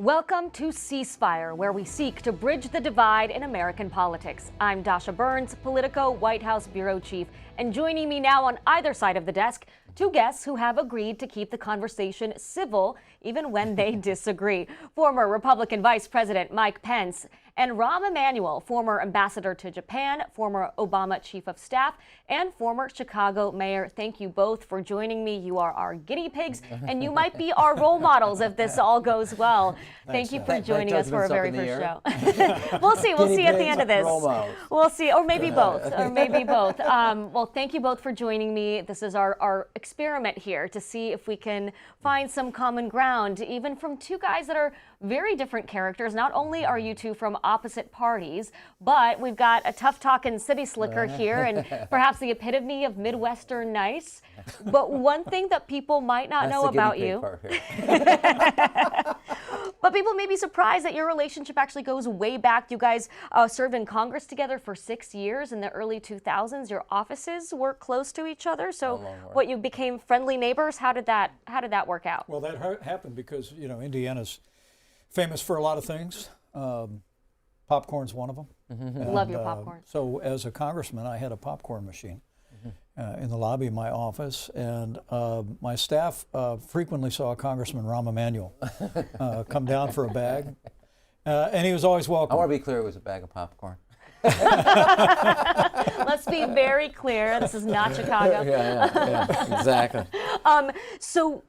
Welcome to Ceasefire, where we seek to bridge the divide in American politics. I'm Dasha Burns, Politico White House Bureau Chief, and joining me now on either side of the desk, two guests who have agreed to keep the conversation civil even when they disagree. Former Republican Vice President Mike Pence and Rahm Emanuel, former ambassador to Japan, former Obama chief of staff, and former Chicago mayor. Thank you both for joining me. You are our guinea pigs, and you might be our role models if this all goes well. Thank you for joining us for our very first show. We'll see. We'll see at the end of this. We'll see, or maybe both, well, thank you both for joining me. This is our experiment here to see if we can find some common ground, even from two guys that are very different characters. Not only are you two from opposite parties, but we've got a tough talking city slicker here and perhaps the epitome of Midwestern nice. But one thing that people might not know about you, but people may be surprised that your relationship actually goes way back. You guys served in Congress together for 6 years in the early 2000s. Your offices were close to each other. So what, you became friendly neighbors? How did that work out? Well, that happened because, Indiana's famous for a lot of things. Popcorn's one of them. And, love your popcorn. So as a congressman, I had a popcorn machine in the lobby of my office, and my staff frequently saw Congressman Rahm Emanuel come down for a bag, and he was always welcome. I want to be clear, it was a bag of popcorn. Let's be very clear. This is not Chicago. Yeah, exactly. So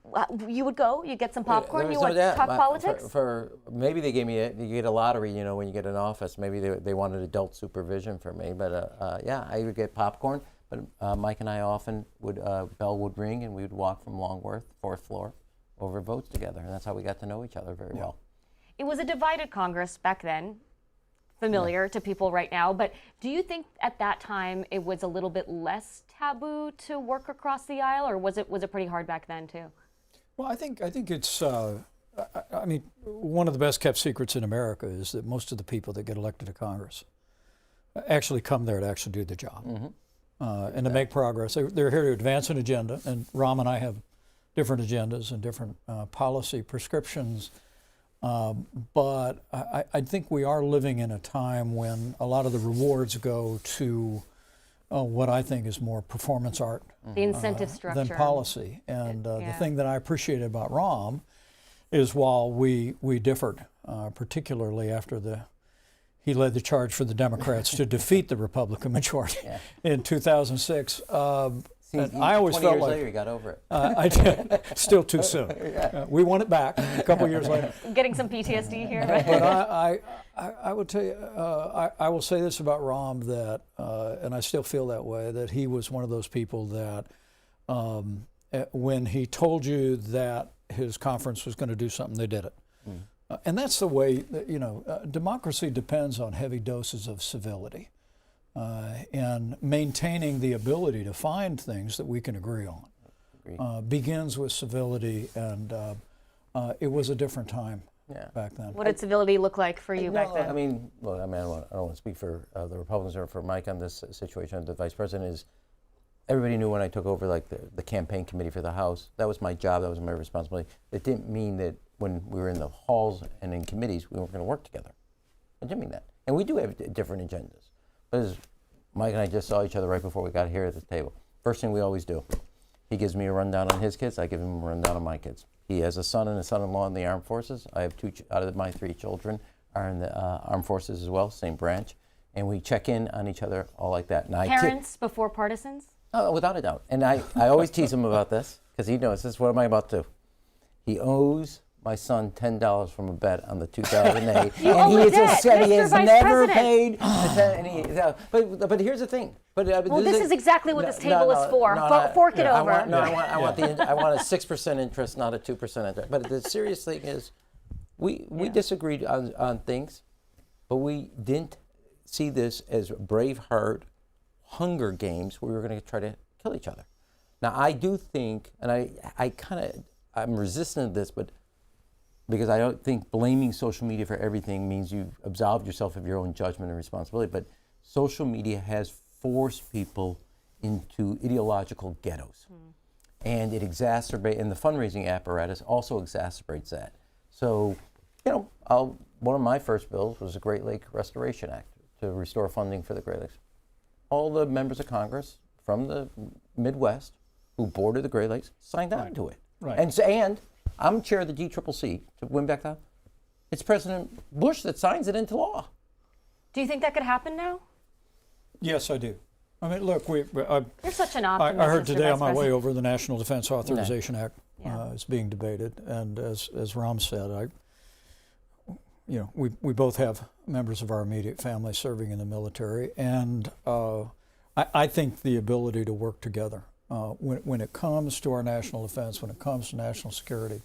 you would go, you get some popcorn, you would talk politics? For maybe they gave me you get a lottery, when you get an office. Maybe they wanted adult supervision for me, but yeah, I would get popcorn. But Mike and I often would bell would ring, and we would walk from Longworth, 4th floor, over votes together, and that's how we got to know each other very well. It was a divided Congress back then. Familiar to people right now, but do you think at that time it was a little bit less taboo to work across the aisle, or was it pretty hard back then too? Well, I think it's one of the best kept secrets in America is that most of the people that get elected to Congress actually come there to actually do the job and to make progress. They're here to advance an agenda, and Rahm and I have different agendas and different policy prescriptions. But I think we are living in a time when a lot of the rewards go to what I think is more performance art the incentive structure than policy. And the thing that I appreciated about Rahm is while we differed, particularly after he led the charge for the Democrats to defeat the Republican majority in 2006. I always 20 felt years like later, you got over it. I did. Still too soon. We won it back a couple years later. Getting some PTSD here. But I will tell you, I will say this about Rahm that, and I still feel that way, that he was one of those people that when he told you that his conference was going to do something, they did it. And that's the way that, democracy depends on heavy doses of civility. And maintaining the ability to find things that we can agree on begins with civility, and it was a different time back then. What did civility look like for you back then? I don't want to speak for the Republicans or for Mike on this situation. The Vice President is, everybody knew when I took over the campaign committee for the House, that was my job, that was my responsibility. It didn't mean that when we were in the halls and in committees, we weren't going to work together. It didn't mean that. And we do have different agendas. But as Mike and I just saw each other right before we got here at the table. First thing we always do, he gives me a rundown on his kids, I give him a rundown on my kids. He has a son and a son-in-law in the armed forces. I have 2 out of my 3 children are in the armed forces as well, same branch. And we check in on each other all like that. And Parents before partisans? Oh, without a doubt. And I always tease him about this, because he knows this. What am I about to do? He owes my son $10 from a bet on the 2008, and he has never paid. But here's the thing. Well, this is exactly what this table is for. Fork it over. I want a 6% interest, not a 2% interest. But the serious thing is, we disagreed on things, but we didn't see this as Braveheart, Hunger Games, where we were going to try to kill each other. Now, I do think, and I'm resistant to this, but because I don't think blaming social media for everything means you've absolved yourself of your own judgment and responsibility, but social media has forced people into ideological ghettos. And it exacerbates, and the fundraising apparatus also exacerbates that. So one of my first bills was the Great Lake Restoration Act to restore funding for the Great Lakes. All the members of Congress from the Midwest who border the Great Lakes signed on to it. Right. And I'm chair of the DCCC to win back that. It's President Bush that signs it into law. Do you think that could happen now? Yes, I do. I mean, look, You're such an optimist. I heard Mr. today Vice on my way President. over the National Defense Authorization Act Yeah. is being debated, and as Rahm said, we both have members of our immediate family serving in the military, and I think the ability to work together when it comes to our national defense, when it comes to national security,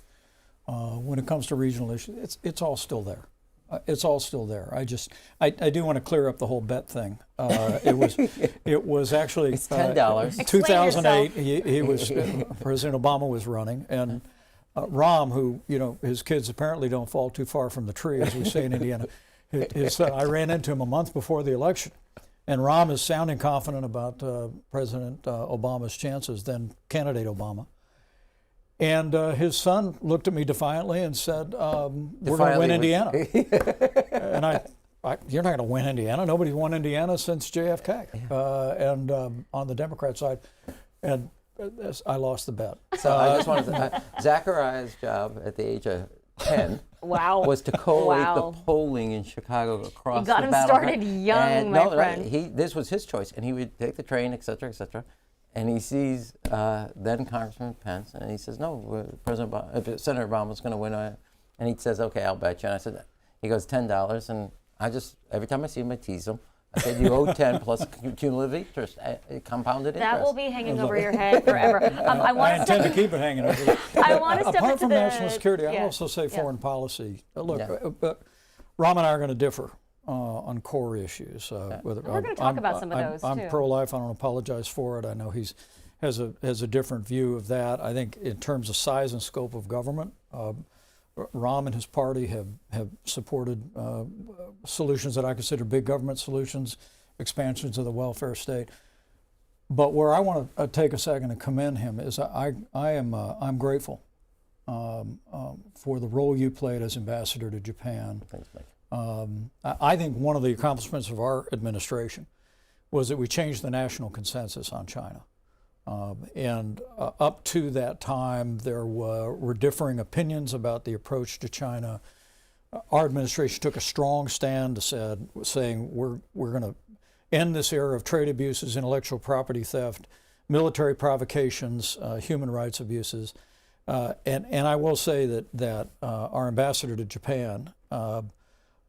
when it comes to regional issues, it's all still there. It's all still there. I do want to clear up the whole bet thing. It was actually It's $10. 2008. He was President Obama was running, and Rahm, who his kids apparently don't fall too far from the tree, as we say in Indiana. I ran into him a month before the election, and Rahm is sounding confident about President Obama's chances, then candidate Obama. And his son looked at me defiantly and said, we're going to win Indiana. And you're not going to win Indiana. Nobody's won Indiana since JFK. And on the Democrat side. And I lost the bet. So I just wanted to, Zachariah's job at the age of 10 Wow. was to collate Wow. the polling in Chicago across You got the him battleground. started young, And my no, friend. this was his choice, and he would take the train, et cetera, and he sees then Congressman Pence, and he says, no, Senator Obama's going to win. And he says, okay, I'll bet you. And I said, he goes, $10. And every time I see him, I tease him. I said, you owe 10 plus cumulative interest, compounded interest. That will be hanging over your head forever. I intend to keep it hanging over. I want to step Apart into from the national security, I'll yeah. also say foreign policy. Look, Yeah. Rahm and I are going to differ on core issues. We're going to talk about some of those, I'm too. pro-life. I don't apologize for it. I know he has a different view of that. I think in terms of size and scope of government, Rahm and his party have supported solutions that I consider big government solutions, expansions of the welfare state. But where I want to take a second and commend him is I'm grateful for the role you played as ambassador to Japan. Thanks, Mike. I think one of the accomplishments of our administration was that we changed the national consensus on China. And up to that time, there were differing opinions about the approach to China. Our administration took a strong stand saying we're going to end this era of trade abuses, intellectual property theft, military provocations, human rights abuses. And I will say that our ambassador to Japan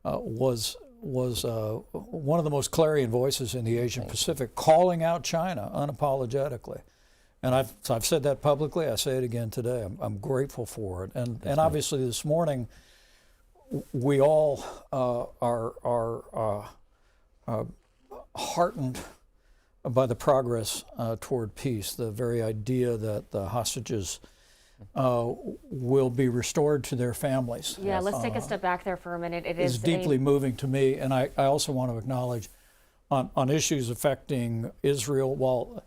was one of the most clarion voices in the Asian Pacific, calling out China unapologetically. And I've said that publicly. I say it again today. I'm grateful for it. And obviously this morning, we all are heartened by the progress toward peace. The very idea that the hostages will be restored to their families. Yeah, let's take a step back there for a minute. It is is deeply moving to me, and I also want to acknowledge on issues affecting Israel. While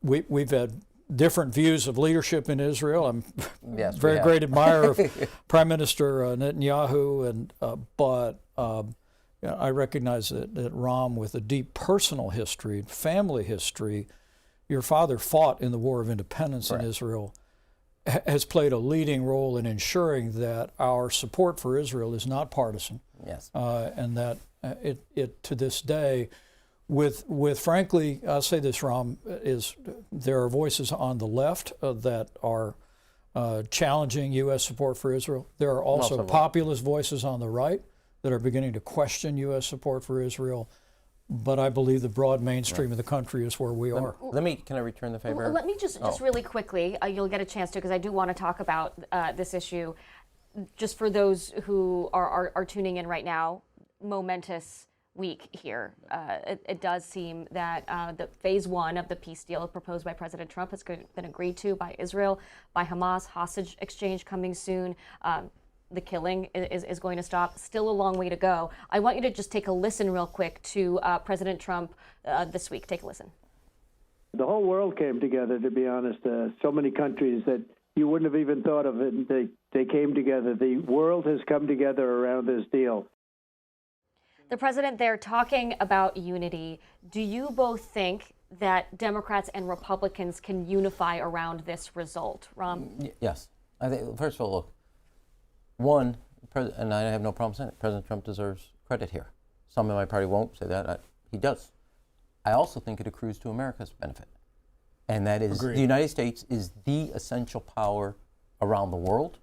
we've had different views of leadership in Israel, I'm very great admirer of Prime Minister Netanyahu, but I recognize that Rahm, with a deep personal history, family history, your father fought in the War of Independence in Israel, has played a leading role in ensuring that our support for Israel is not partisan. Yes. And that it to this day, with frankly, I'll say this, Rahm, is there are voices on the left that are challenging U.S. support for Israel. There are also populist voices on the right that are beginning to question U.S. support for Israel. But I believe the broad mainstream of the country is where we are. Can I return the favor? Let me just really quickly, you'll get a chance to, because I do want to talk about this issue. Just for those who are tuning in right now, momentous week here. It does seem that the phase one of the peace deal proposed by President Trump has been agreed to by Israel, by Hamas, hostage exchange coming soon. The killing is going to stop. Still a long way to go. I want you to just take a listen real quick to President Trump this week. Take a listen. The whole world came together, to be honest. So many countries that you wouldn't have even thought of it. And they came together. The world has come together around this deal. The president there talking about unity. Do you both think that Democrats and Republicans can unify around this result? Rahm? Yes. I think, first of all, look, one, and I have no problem saying it, President Trump deserves credit here. Some in my party won't say that. He does. I also think it accrues to America's benefit. And that is, Agreed. The United States is the essential power around the world.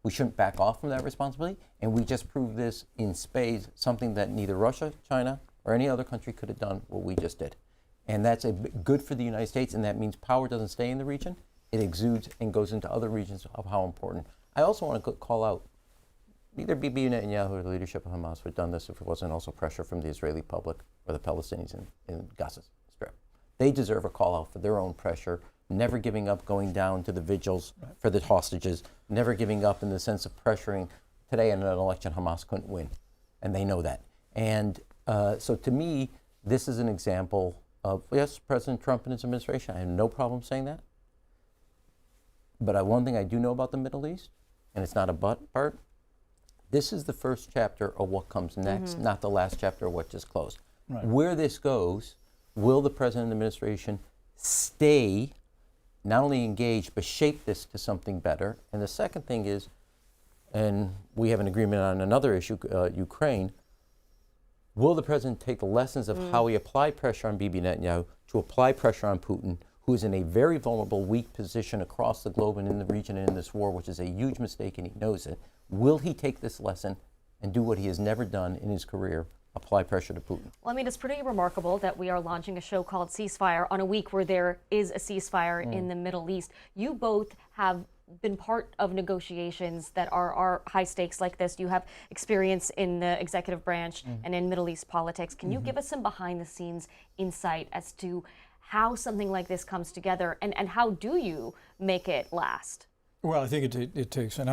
We shouldn't back off from that responsibility. And we just proved this in spades, something that neither Russia, China, or any other country could have done what we just did. And that's good for the United States, and that means power doesn't stay in the region. It exudes and goes into other regions of how important. I also want to call out, either Bibi Netanyahu or the leadership of Hamas would have done this if it wasn't also pressure from the Israeli public or the Palestinians in Gaza Strip. They deserve a call out for their own pressure, never giving up, going down to the vigils for the hostages, never giving up in the sense of pressuring. Today in an election, Hamas couldn't win, and they know that. And so to me, this is an example of, yes, President Trump and his administration, I have no problem saying that. But one thing I do know about the Middle East, and it's not a but part, this is the first chapter of what comes next, not the last chapter of what just closed. Right. Where this goes, will the president and administration stay not only engaged, but shape this to something better? And the second thing is, and we have an agreement on another issue, Ukraine, will the president take the lessons of how he applied pressure on Bibi Netanyahu to apply pressure on Putin, who is in a very vulnerable, weak position across the globe and in the region and in this war, which is a huge mistake, and he knows it. Will he take this lesson and do what he has never done in his career, apply pressure to Putin? Well, I mean, it's pretty remarkable that we are launching a show called Ceasefire on a week where there is a ceasefire in the Middle East. You both have been part of negotiations that are high stakes like this. You have experience in the executive branch and in Middle East politics. Can you give us some behind the scenes insight as to how something like this comes together, and how do you make it last? Well, I think it takes, and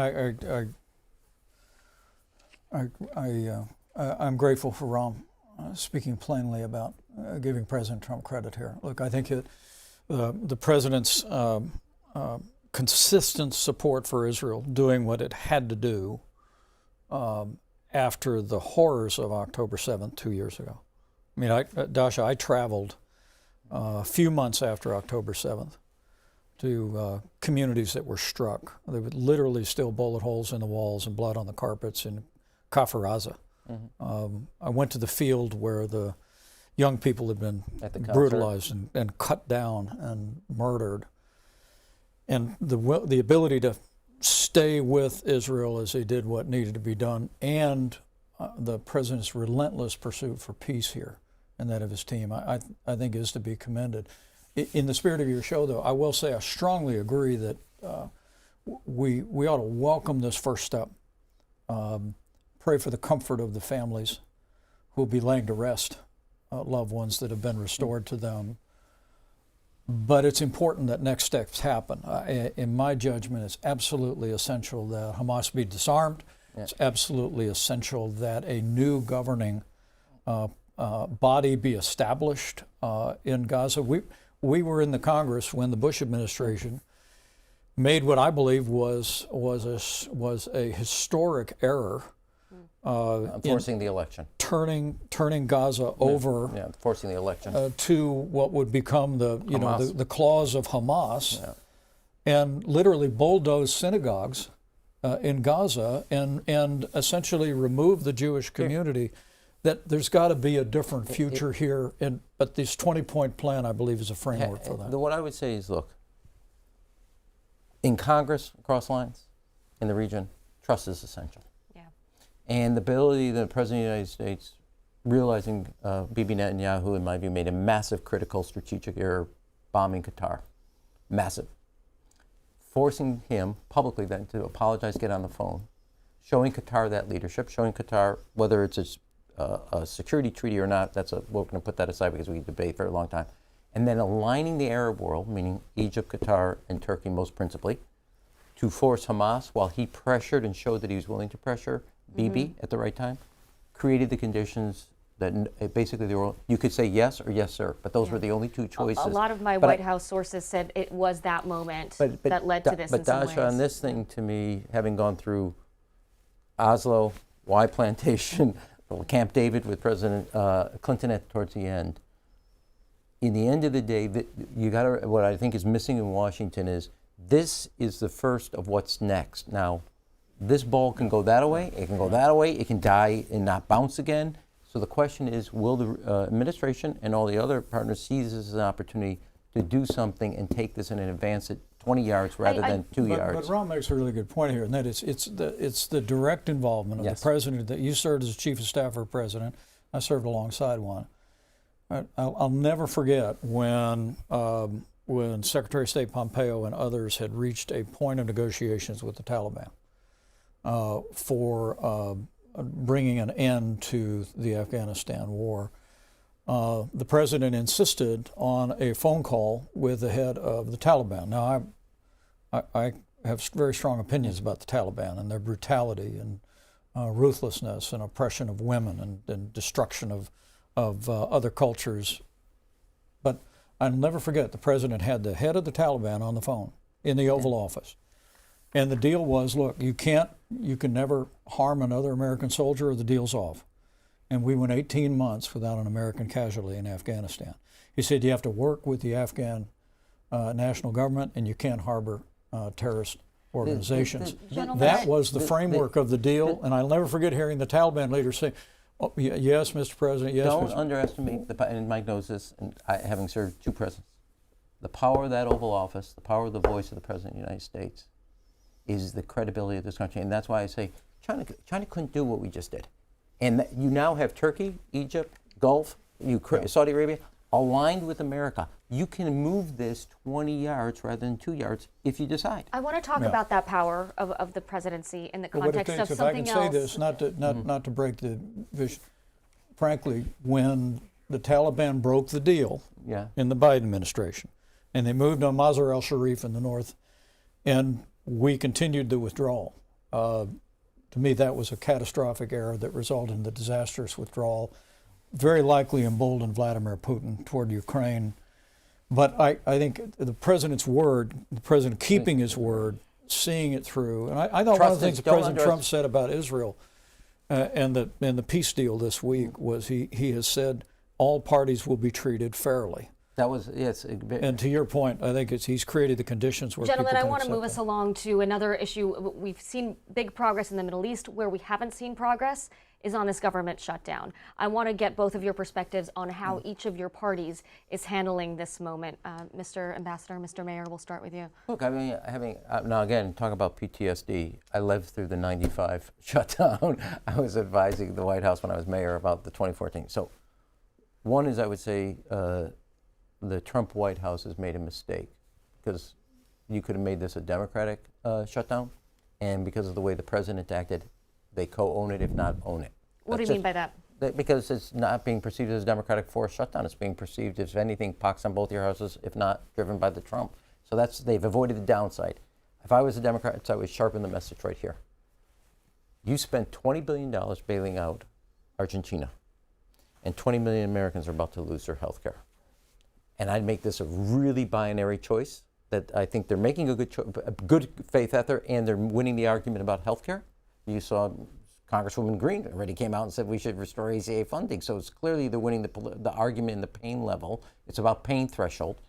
I'm grateful for Rahm speaking plainly about giving President Trump credit here. Look, I think the president's consistent support for Israel, doing what it had to do after the horrors of October 7th 2 years ago. I mean, Dasha, I traveled a few months after October 7th to communities that were struck. There were literally still bullet holes in the walls and blood on the carpets in Kfar Aza. I went to the field where the young people had been brutalized and cut down and murdered. And the ability to stay with Israel as they did what needed to be done, and the president's relentless pursuit for peace here and that of his team, I think is to be commended. In the spirit of your show, though, I will say I strongly agree that we ought to welcome this first step. Pray for the comfort of the families who will be laying to rest loved ones that have been restored to them. But it's important that next steps happen. In my judgment, it's absolutely essential that Hamas be disarmed. Yeah. It's absolutely essential that a new governing body be established in Gaza. We were in the Congress when the Bush administration made what I believe was a historic error. Forcing the election. Turning Gaza over. Yeah, forcing the election. To what would become the claws of Hamas, and literally bulldoze synagogues in Gaza and essentially remove the Jewish community. That there's got to be a different future here, but this 20-point plan, I believe, is a framework for that. What I would say is, look, in Congress, across lines, in the region, trust is essential. And the ability that the President of the United States, realizing Bibi Netanyahu, in my view, made a massive critical strategic error bombing Qatar. Massive. Forcing him publicly then to apologize, get on the phone, showing Qatar that leadership, showing Qatar whether it's a security treaty or not, we're going to put that aside because we debate for a long time. And then aligning the Arab world, meaning Egypt, Qatar, and Turkey most principally, to force Hamas, while he pressured and showed that he was willing to pressure Bibi at the right time, created the conditions Basically you could say yes or yes, sir, but those were the only two choices. A lot of my White House sources said it was that moment that led to this in some ways. But Dasha, on this thing, to me, having gone through Oslo, Y Plantation, Camp David with President Clinton towards the end, in the end of the day, what I think is missing in Washington is this is the first of what's next. Now, this ball can go that way, it can go that way, it can die and not bounce again. So the question is, will the administration and all the other partners seize this as an opportunity to do something and take this and advance it 20 yards rather than 2 yards? But Rahm makes a really good point here, and that it's the direct involvement of the president. That you served as chief of staff for a president. I served alongside one. I'll never forget when Secretary of State Pompeo and others had reached a point of negotiations with the Taliban for bringing an end to the Afghanistan war. The president insisted on a phone call with the head of the Taliban. Now, I have very strong opinions about the Taliban and their brutality and ruthlessness and oppression of women and destruction of other cultures. But I'll never forget, the president had the head of the Taliban on the phone in the Oval Office. And the deal was, look, you can never harm another American soldier or the deal's off. And we went 18 months without an American casualty in Afghanistan. He said you have to work with the Afghan national government and you can't harbor terrorist organizations. That was the framework of the deal, and I'll never forget hearing the Taliban leaders say, oh, yes, Mr. President, yes, Don't Mr. underestimate, and Mike knows this, and having served two presidents, the power of that Oval Office, the power of the voice of the President of the United States is the credibility of this country. And that's why I say China couldn't do what we just did. And you now have Turkey, Egypt, Gulf, Saudi Arabia, aligned with America. You can move this 20 yards rather than 2 yards if you decide. I want to talk about that power of the presidency in the context of something else. If I can say this, not to break the vision, frankly, when the Taliban broke the deal in the Biden administration, and they moved on Mazar al-Sharif in the north, and we continued the withdrawal. To me, that was a catastrophic error that resulted in the disastrous withdrawal, very likely emboldened Vladimir Putin toward Ukraine. But I think the president's word, the president keeping his word, seeing it through, and I thought one of the things that President Trump said about Israel and the peace deal this week was he has said all parties will be treated fairly. That was, yes. And to your point, I think he's created the conditions where Gentlemen, people I want to move us along to another issue. We've seen big progress in the Middle East. Where we haven't seen progress is on this government shutdown. I want to get both of your perspectives on how each of your parties is handling this moment. Mr. Ambassador, Mr. Mayor, we'll start with you. Look, I mean, now again, talk about PTSD. I lived through the 95 shutdown. I was advising the White House when I was mayor about the 2014. So one is, I would say, the Trump White House has made a mistake because you could have made this a Democratic shutdown, and because of the way the president acted, they co-own it, if not own it. What do you mean by that? Because it's not being perceived as a Democratic forced shutdown. It's being perceived, if anything, pox on both your houses, if not driven by the Trump. So they've avoided the downside. If I was a Democrat, I would sharpen the message right here. You spent $20 billion bailing out Argentina, and 20 million Americans are about to lose their health care. And I'd make this a really binary choice that I think they're making a good faith effort, and they're winning the argument about health care. You saw Congresswoman Green already came out and said we should restore ACA funding. So it's clearly they're winning the argument in the pain level. It's about pain threshold.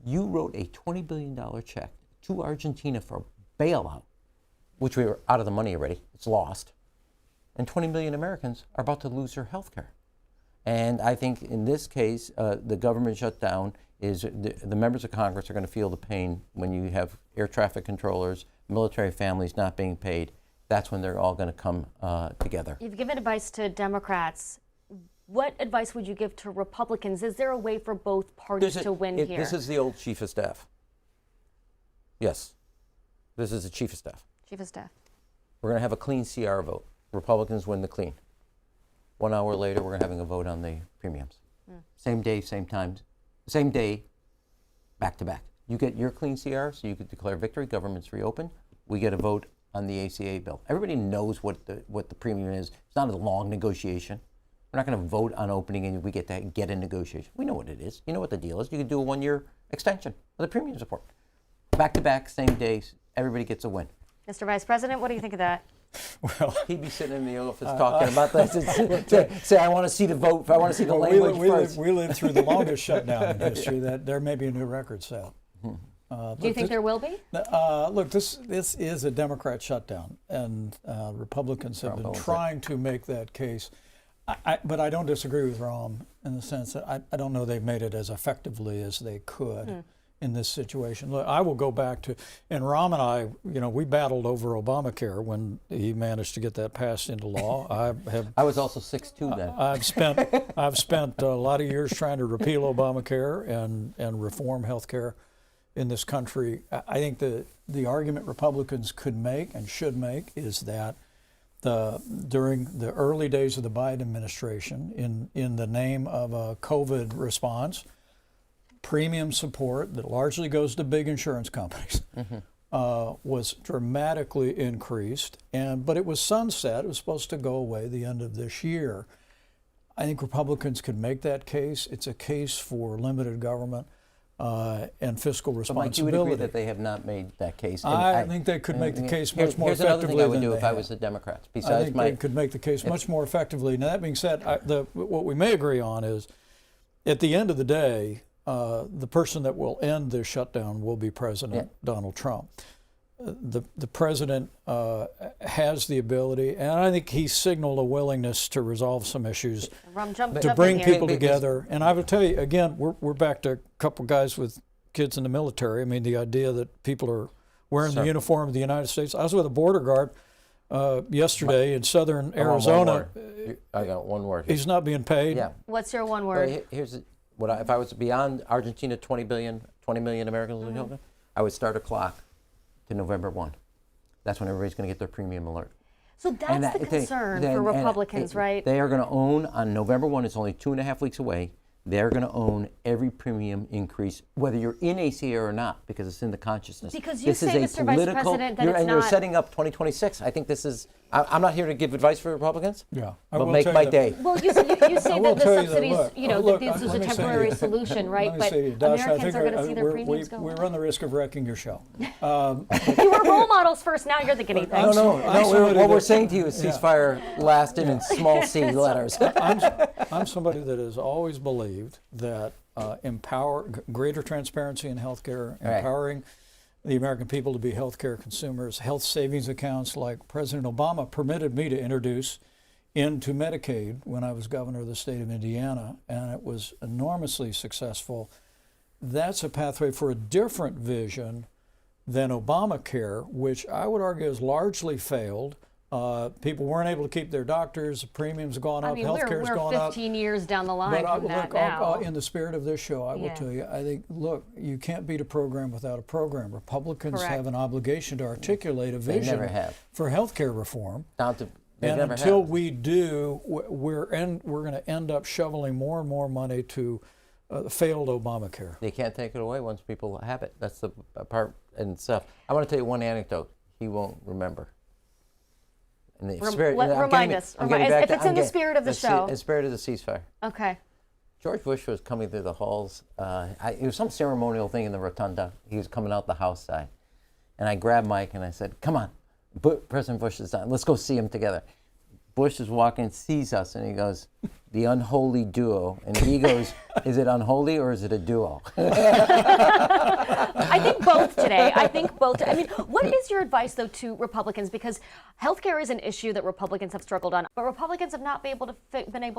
You wrote a $20 billion check to Argentina for bailout, which we were out of the money already. It's lost. And 20 million Americans are about to lose their health care. And I think in this case, the government shutdown is the members of Congress are going to feel the pain when you have air traffic controllers, military families not being paid. That's when they're all going to come together. You've given advice to Democrats. What advice would you give to Republicans? Is there a way for both parties to win here? This is the old chief of staff. Yes. This is the chief of staff. Chief of staff. We're going to have a clean CR vote. Republicans win the clean. 1 hour later, we're having a vote on the premiums. Same day, same time, same day, back to back. You get your clean CR, so you could declare victory, government's reopened. We get a vote on the ACA bill. Everybody knows what the premium is. It's not a long negotiation. We're not going to vote on opening and we get to get a negotiation. We know what it is. You know what the deal is. You can do a 1-year extension of the premium support. Back to back, same days, everybody gets a win. Mr. Vice President, what do you think of that? Well, He'd be sitting in the office talking about this. Say, I want to see the vote. I want to see the language first. We lived through the longest shutdown in history. That there may be a new record set. Do you think there will be? Look, this is a Democrat shutdown, and Republicans have been trying to make that case. But I don't disagree with Rahm in the sense that I don't know they've made it as effectively as they could in this situation. Look, I will go back to, and Rahm and I, we battled over Obamacare when he managed to get that passed into law. I was also 6'2" then. I've spent a lot of years trying to repeal Obamacare and reform health care in this country. I think the argument Republicans could make and should make is that during the early days of the Biden administration, in the name of a COVID response, premium support that largely goes to big insurance companies was dramatically increased, but it was sunset. It was supposed to go away the end of this year. I think Republicans could make that case. It's a case for limited government and fiscal responsibility. Mike, you would agree that they have not made that case? I think they could make the case much more effectively. Here's another thing I would do if I was the Democrats. I think they could make the case much more effectively. Now, that being said, what we may agree on is, at the end of the day, the person that will end this shutdown will be President Donald Trump. The president has the ability, and I think he signaled a willingness to resolve some issues, to bring people together. And I will tell you, again, we're back to a couple guys with kids in the military. I mean, the idea that people are wearing the uniform of the United States. I was with a border guard yesterday in southern Arizona. I got one word. He's not being paid. Yeah. What's your one word? Here's if I was beyond Argentina, 20 million Americans, I would start a clock to November 1. That's when everybody's going to get their premium alert. So that's the concern for Republicans, right? They are going to own on November 1. It's only 2.5 weeks away. They're going to own every premium increase, whether you're in ACA or not, because it's in the consciousness. Because you say, Mr. Vice President, that it's and not. You're setting up 2026. I think this is. I'm not here to give advice for Republicans. Yeah, but make my day. Well, you say that the subsidies, look, that this is a temporary solution, right? But Americans are going to see their premiums go up. We run the risk of wrecking your show. You were role models first. Now you're the guinea pigs. No. What we're saying to you is ceasefire lasted in small C letters. I'm somebody that has always believed that greater transparency in healthcare, empowering the American people to be healthcare consumers, health savings accounts like President Obama permitted me to introduce into Medicaid when I was governor of the state of Indiana, and it was enormously successful. That's a pathway for a different vision than Obamacare, which I would argue has largely failed. People weren't able to keep their doctors. The premiums have gone up. Healthcare's gone up. We're 15 years down the line from that now. In the spirit of this show, I will tell you, I think, look, you can't beat a program without a program. Republicans have an obligation to articulate a vision for healthcare reform. And until we do, we're going to end up shoveling more and more money to failed Obamacare. They can't take it away once people have it. That's the part and stuff. I want to tell you one anecdote. He won't remember. Remind us. If it's in the spirit of the show. In the spirit of the ceasefire. Okay. George Bush was coming through the halls. It was some ceremonial thing in the rotunda. He was coming out the House side. And I grabbed Mike and I said, come on, President Bush is done. Let's go see him together. Bush is walking, sees us, and he goes, the unholy duo. And he goes, is it unholy or is it a duo? I think both today. I mean, what is your advice, though, to Republicans? Because healthcare is an issue that Republicans have struggled on, but Republicans have not been able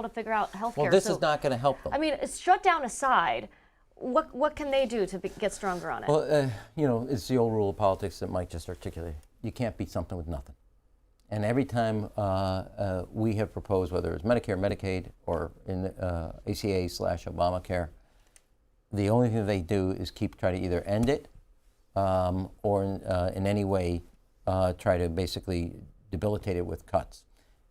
to figure out healthcare. Well, this is not going to help them. I mean, shutdown aside, what can they do to get stronger on it? Well, it's the old rule of politics that Mike just articulated. You can't beat something with nothing. And every time we have proposed, whether it's Medicare, Medicaid, or in ACA/Obamacare, the only thing they do is try to either end it or in any way try to basically debilitate it with cuts.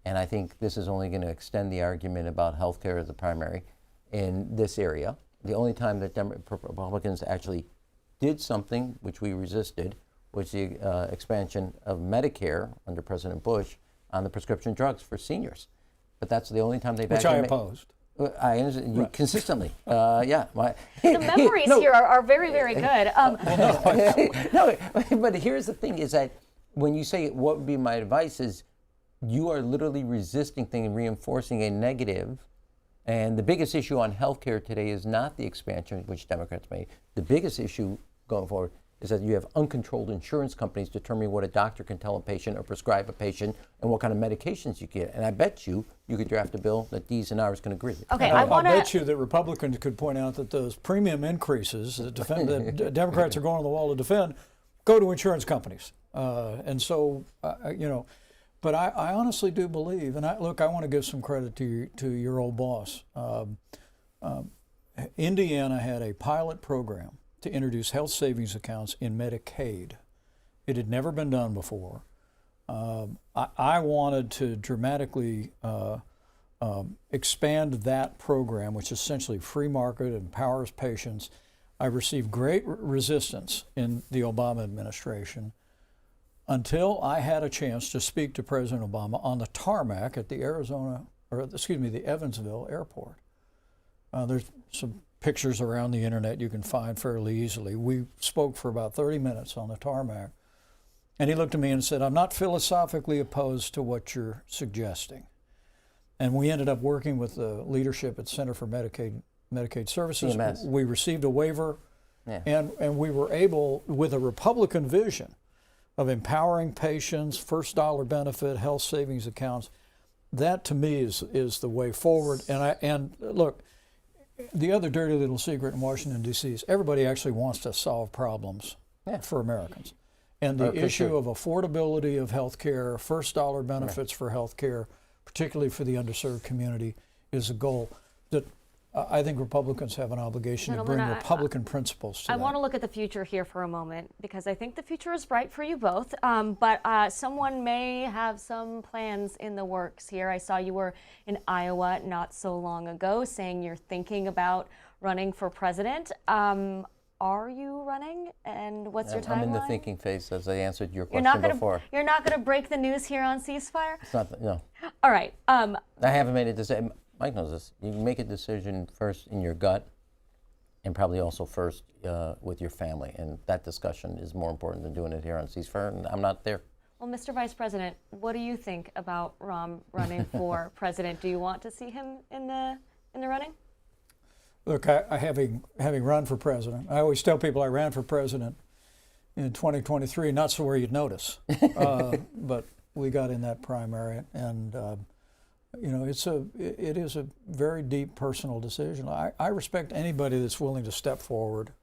And I think this is only going to extend the argument about health care as a primary in this area. The only time that Republicans actually did something, which we resisted, was the expansion of Medicare under President Bush on the prescription drugs for seniors. but that's the only time they back Which I opposed. I understand you consistently. The memories here are very, very good. No, but here's the thing: is that when you say what would be my advice is, you are literally resisting things and reinforcing a negative. And the biggest issue on healthcare today is not the expansion, which Democrats made. The biggest issue going forward is that you have uncontrolled insurance companies determining what a doctor can tell a patient or prescribe a patient and what kind of medications you get. And I bet you could draft a bill that D's and R's can agree. Okay, I bet you that Republicans could point out that those premium increases that Democrats are going on the wall to defend go to insurance companies. And so, but I honestly do believe, and I want to give some credit to your old boss. Indiana had a pilot program to introduce health savings accounts in Medicaid. It had never been done before. I wanted to dramatically expand that program, which is essentially free market, empowers patients. I received great resistance in the Obama administration until I had a chance to speak to President Obama on the tarmac at the the Evansville airport. There's some pictures around the internet you can find fairly easily. We spoke for about 30 minutes on the tarmac. And he looked at me and said, "I'm not philosophically opposed to what you're suggesting." And we ended up working with the leadership at Center for Medicaid Services. CMS. We received a waiver, and we were able, with a Republican vision of empowering patients, first dollar benefit, health savings accounts. That to me is the way forward. And look, the other dirty little secret in Washington, D.C. is everybody actually wants to solve problems for Americans. And the issue of affordability of health care, first dollar benefits for health care, particularly for the underserved community, is a goal that I think Republicans have an obligation to bring Republican principles to that. I want to look at the future here for a moment, because I think the future is bright for you both, but someone may have some plans in the works here. I saw you were in Iowa not so long ago saying you're thinking about running for president. Are you running, and what's your timeline? I'm in the thinking phase, as I answered your question before. You're not going to break the news here on Ceasefire? It's not, no. All right. I haven't made a decision. Mike knows this. You can make a decision first in your gut, and probably also first with your family. And that discussion is more important than doing it here on Ceasefire, and I'm not there. Well, Mr. Vice President, what do you think about Rahm running for president? Do you want to see him in the running? Look, having run for president, I always tell people I ran for president in 2023, not so where you'd notice, but we got in that primary, and it is a very deep personal decision. I respect anybody that's willing to step forward,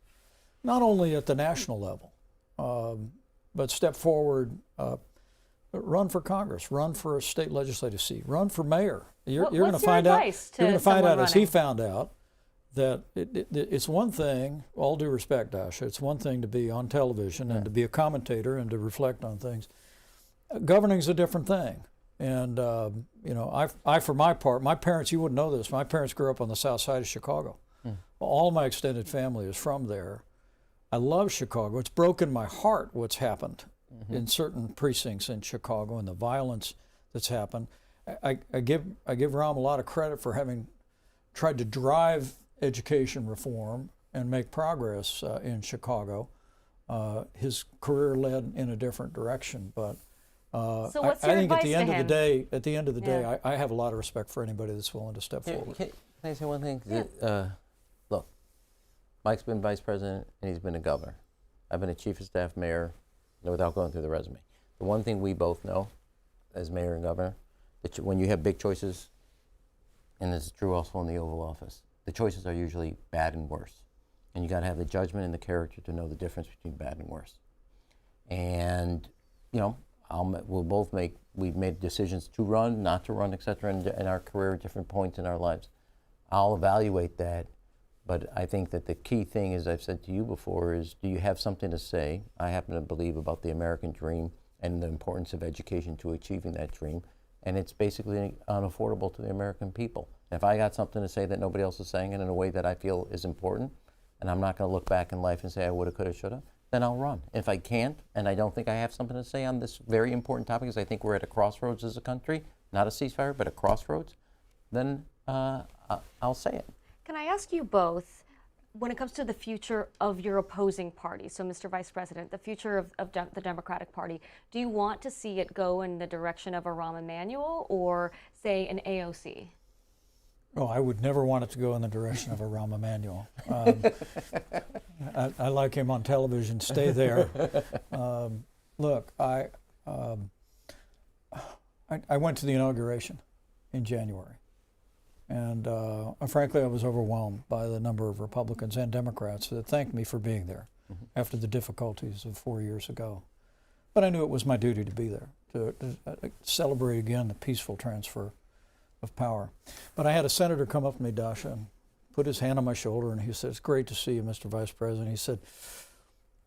not only at the national level, but step forward, run for Congress, run for a state legislative seat, run for mayor. You're going to find out. You're going to find out, as he found out, that it's one thing, all due respect, Dasha, it's one thing to be on television and to be a commentator and to reflect on things. Governing's a different thing. And, I, for my part, my parents, you wouldn't know this, my parents grew up on the south side of Chicago. All my extended family is from there. I love Chicago. It's broken my heart what's happened in certain precincts in Chicago and the violence that's happened. I give Rahm a lot of credit for having tried to drive education reform and make progress in Chicago. His career led in a different direction, but so what's your I think advice at the end to of him? the end of the day, I have a lot of respect for anybody that's willing to step forward. Can I say one thing? Look, Mike's been vice president and he's been a governor. I've been a chief of staff mayor, without going through the resume. The one thing we both know as mayor and governor, that when you have big choices, and this is true also in the Oval Office, the choices are usually bad and worse. And you got to have the judgment and the character to know the difference between bad and worse. And, we've made decisions to run, not to run, et cetera, in our career at different points in our lives. I'll evaluate that, but I think that the key thing, as I've said to you before, is do you have something to say? I happen to believe about the American dream and the importance of education to achieving that dream. And it's basically unaffordable to the American people. If I got something to say that nobody else is saying it in a way that I feel is important, and I'm not going to look back in life and say I woulda, coulda, shoulda, then I'll run. If I can't, and I don't think I have something to say on this very important topic, because I think we're at a crossroads as a country, not a ceasefire, but a crossroads, then I'll say it. Can I ask you both, when it comes to the future of your opposing party, so Mr. Vice President, the future of the Democratic Party, do you want to see it go in the direction of a Rahm Emanuel or, say, an AOC? Oh, I would never want it to go in the direction of a Rahm Emanuel. I like him on television. Stay there. Look, I went to the inauguration in January, and frankly, I was overwhelmed by the number of Republicans and Democrats that thanked me for being there after the difficulties of 4 years ago. But I knew it was my duty to be there, to celebrate again the peaceful transfer of power. But I had a senator come up to me, Dasha, and put his hand on my shoulder, and he said, "It's great to see you, Mr. Vice President." He said,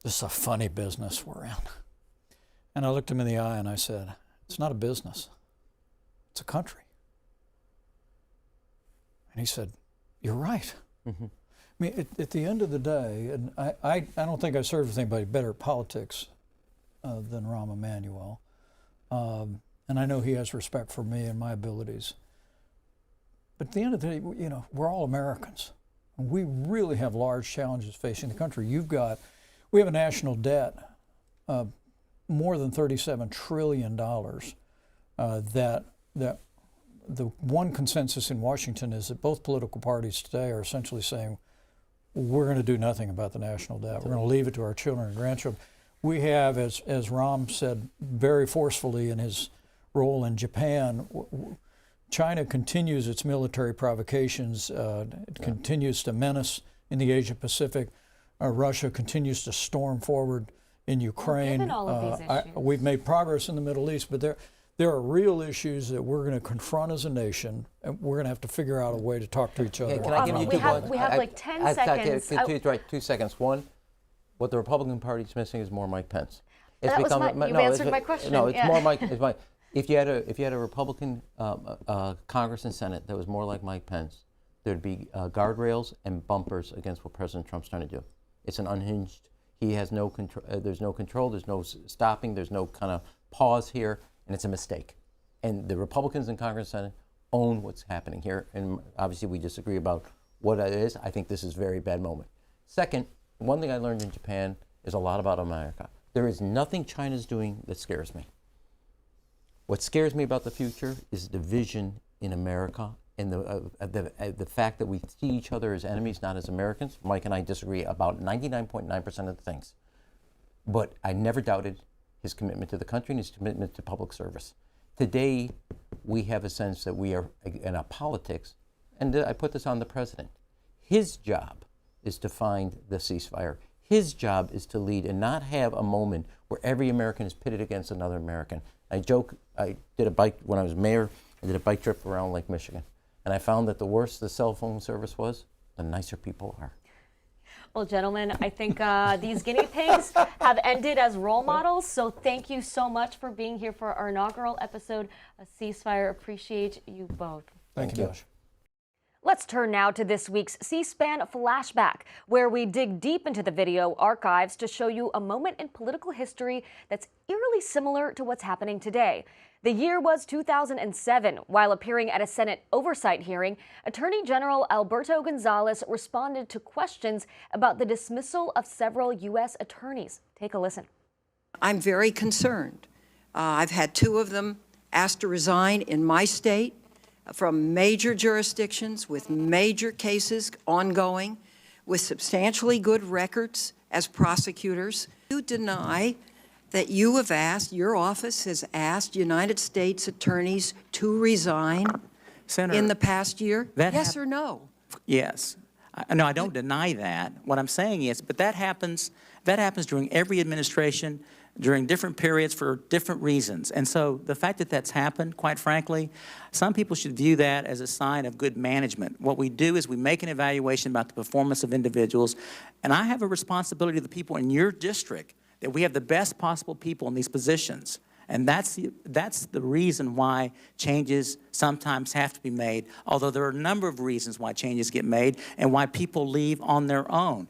"This is a funny business we're in." And I looked him in the eye and I said, "It's not a business, it's a country." And he said, "You're right." I mean, at the end of the day, and I don't think I served with anybody better at politics than Rahm Emanuel. And I know he has respect for me and my abilities. But at the end of the day, you know, we're all Americans. And we really have large challenges facing the country. We have a national debt of more than $37 trillion that the one consensus in Washington is that both political parties today are essentially saying, we're going to do nothing about the national debt. We're going to leave it to our children and grandchildren. We have, as Rahm said very forcefully in his role in Japan, China continues its military provocations, it continues to menace in the Asia Pacific. Russia continues to storm forward in Ukraine. Given all of these issues. We've made progress in the Middle East, but there are real issues that we're going to confront as a nation, and we're going to have to figure out a way to talk to each other. Can I give you we have like 10 seconds. Right, 2 seconds. One, what the Republican Party is missing is more Mike Pence. You've answered my question. No, it's more Mike. If you had a Republican Congress and Senate that was more like Mike Pence, there'd be guardrails and bumpers against what President Trump's trying to do. It's an unhinged. He has no control. There's no control. There's no stopping. There's no kind of pause here, and it's a mistake. And the Republicans in Congress and Senate own what's happening here. And obviously, we disagree about what it is. I think this is a very bad moment. Second, one thing I learned in Japan is a lot about America. There is nothing China's doing that scares me. What scares me about the future is division in America and the fact that we see each other as enemies, not as Americans. Mike and I disagree about 99.9% of the things. But I never doubted his commitment to the country and his commitment to public service. Today, we have a sense that we are in our politics, and I put this on the president. His job is to find the ceasefire. His job is to lead and not have a moment where every American is pitted against another American. I joke, I did a bike, when I was mayor, I did a bike trip around Lake Michigan. And I found that the worse the cell phone service was, the nicer people are. Well, gentlemen, I think these guinea pigs have ended as role models. So thank you so much for being here for our inaugural episode of Ceasefire. Appreciate you both. Thank you, Josh. Let's turn now to this week's C-SPAN flashback, where we dig deep into the video archives to show you a moment in political history that's eerily similar to what's happening today. The year was 2007. While appearing at a Senate oversight hearing, Attorney General Alberto Gonzales responded to questions about the dismissal of several U.S. attorneys. Take a listen. I'm very concerned. I've had 2 of them asked to resign in my state from major jurisdictions with major cases ongoing, with substantially good records as prosecutors. You deny that you have asked, your office has asked United States attorneys to resign Senator, in the past year? Yes or no? Yes. No, I don't deny that. What I'm saying is, but that happens during every administration, during different periods for different reasons. And so the fact that that's happened, quite frankly, some people should view that as a sign of good management. What we do is we make an evaluation about the performance of individuals, and I have a responsibility to the people in your district that we have the best possible people in these positions. And that's the reason why changes sometimes have to be made, although there are a number of reasons why changes get made and why people leave on their own.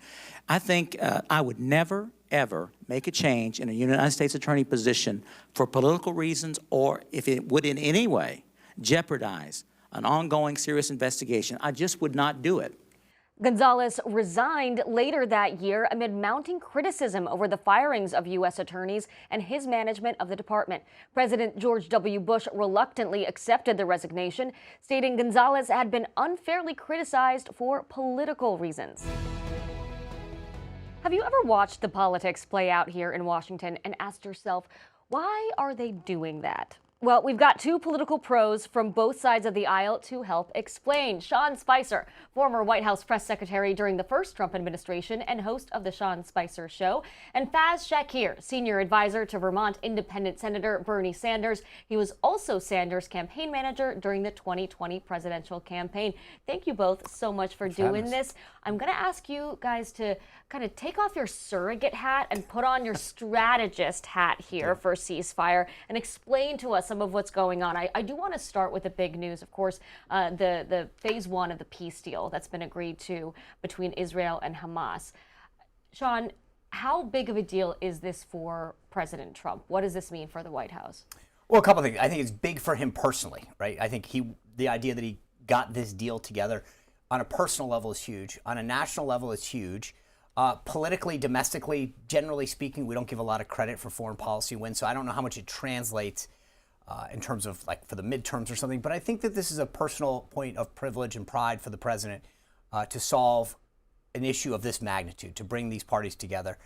I think I would never, ever make a change in a United States attorney position for political reasons, or if it would in any way jeopardize an ongoing serious investigation. I just would not do it. Gonzalez resigned later that year amid mounting criticism over the firings of U.S. attorneys and his management of the department. President George W. Bush reluctantly accepted the resignation, stating Gonzalez had been unfairly criticized for political reasons. Have you ever watched the politics play out here in Washington and asked yourself, why are they doing that? Well, we've got two political pros from both sides of the aisle to help explain. Sean Spicer, former White House press secretary during the first Trump administration and host of The Sean Spicer Show, and Faiz Shakir, senior advisor to Vermont independent Senator Bernie Sanders. He was also Sanders' campaign manager during the 2020 presidential campaign. Thank you both so much for doing this. I'm going to ask you guys to kind of take off your surrogate hat and put on your strategist hat here for Ceasefire and explain to us some of what's going on. I do want to start with the big news, of course, the phase one of the peace deal that's been agreed to between Israel and Hamas. Sean, how big of a deal is this for President Trump? What does this mean for the White House? Well, a couple of things. I think it's big for him personally, right? I think the idea that he got this deal together on a personal level is huge. On a national level, it's huge. Politically, domestically, generally speaking, we don't give a lot of credit for foreign policy wins, so I don't know how much it translates in terms of like for the midterms or something. But I think that this is a personal point of privilege and pride for the president to solve an issue of this magnitude, to bring these parties together.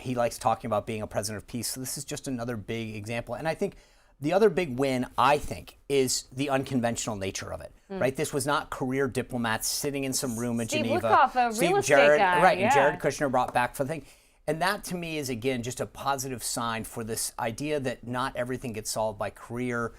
He likes talking about being a president of peace, so this is just another big example. And I think the other big win, I think, is the unconventional nature of it, right? This was not career diplomats sitting in some room in Geneva. Witkoff, a real estate guy, right, yeah. And Jared Kushner brought back for the thing. And that, to me, is, again, just a positive sign for this idea that not everything gets solved by career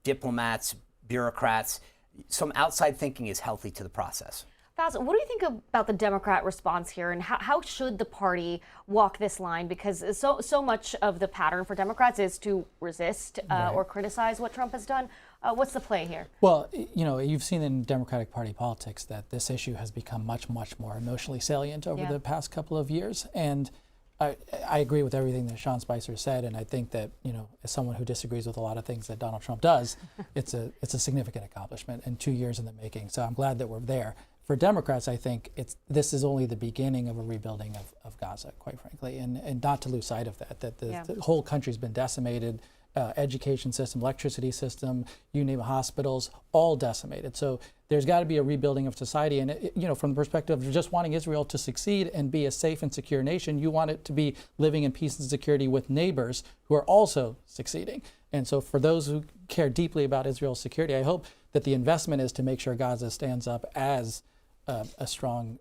diplomats, bureaucrats. Some outside thinking is healthy to the process. Faiz, what do you think about the Democrat response here, and how should the party walk this line? Because so much of the pattern for Democrats is to resist or criticize what Trump has done. What's the play here? Well, you know, you've seen in Democratic Party politics that this issue has become much, much more emotionally salient over the past couple of years. And I agree with everything that Sean Spicer said, and I think that, you know, as someone who disagrees with a lot of things that Donald Trump does, it's a significant accomplishment and 2 years in the making. So I'm glad that we're there. For Democrats, I think this is only the beginning of a rebuilding of Gaza, quite frankly, and not to lose sight of that the whole country's been decimated, education system, electricity system, you name it, hospitals, all decimated. So there's got to be a rebuilding of society. And, you know, from the perspective of just wanting Israel to succeed and be a safe and secure nation, you want it to be living in peace and security with neighbors who are also succeeding. And so for those who care deeply about Israel's security, I hope that the investment is to make sure Gaza stands up as a strong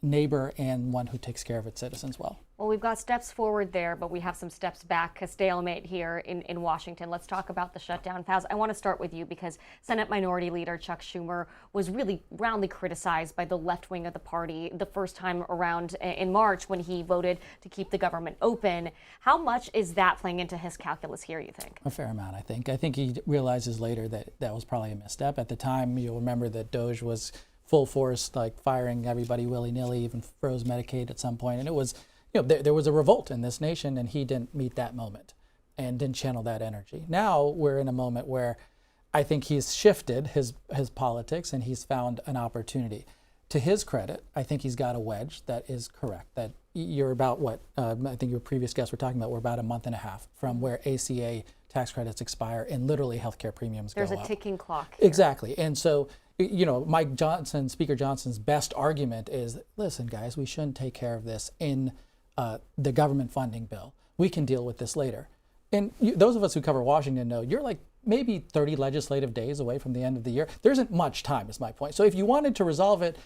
neighbor and one who takes care of its citizens well. Well, we've got steps forward there, but we have some steps back, a stalemate here in Washington. Let's talk about the shutdown. Faiz, I want to start with you because Senate Minority Leader Chuck Schumer was really roundly criticized by the left wing of the party the first time around in March when he voted to keep the government open. How much is that playing into his calculus here, you think? A fair amount, I think. I think he realizes later that that was probably a misstep. At the time, you'll remember that DOJ was full force, like firing everybody willy-nilly, even froze Medicaid at some point. And it was, you know, there was a revolt in this nation, and he didn't meet that moment and didn't channel that energy. Now we're in a moment where I think he's shifted his politics and he's found an opportunity. To his credit, I think he's got a wedge that is correct, that you're about what, I think your previous guests were talking about, we're about a month and a half from where ACA tax credits expire and literally healthcare premiums go up. There's a ticking clock here. Exactly. And so, you know, Speaker Johnson's best argument is, listen, guys, we shouldn't take care of this in the government funding bill. We can deal with this later. And those of us who cover Washington know you're like maybe 30 legislative days away from the end of the year. There isn't much time, is my point. So if you wanted to resolve it,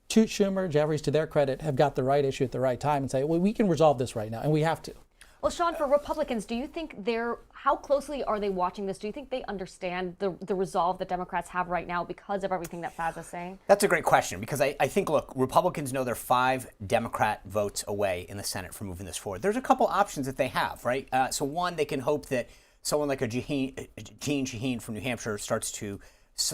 Schumer, Jeffries, to their credit, have got the right issue at the right time and say, well, we can resolve this right now, and we have to. Well, Sean, for Republicans, do you think how closely are they watching this? Do you think they understand the resolve that Democrats have right now because of everything that Faiz is saying? That's a great question because I think, look, Republicans know they're 5 Democrat votes away in the Senate from moving this forward. There's a couple options that they have, right? So one, they can hope that someone like Jeanne Shaheen from New Hampshire starts to,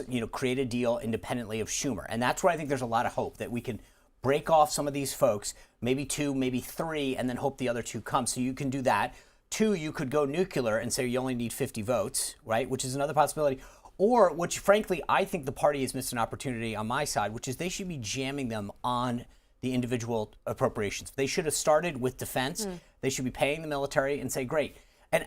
you know, create a deal independently of Schumer. And that's where I think there's a lot of hope that we can break off some of these folks, maybe 2, maybe 3, and then hope the other 2 come. So you can do that. 2, you could go nuclear and say you only need 50 votes, right? Which is another possibility. Or, which frankly, I think the party has missed an opportunity on my side, which is they should be jamming them on the individual appropriations. They should have started with defense. They should be paying the military and say, great. And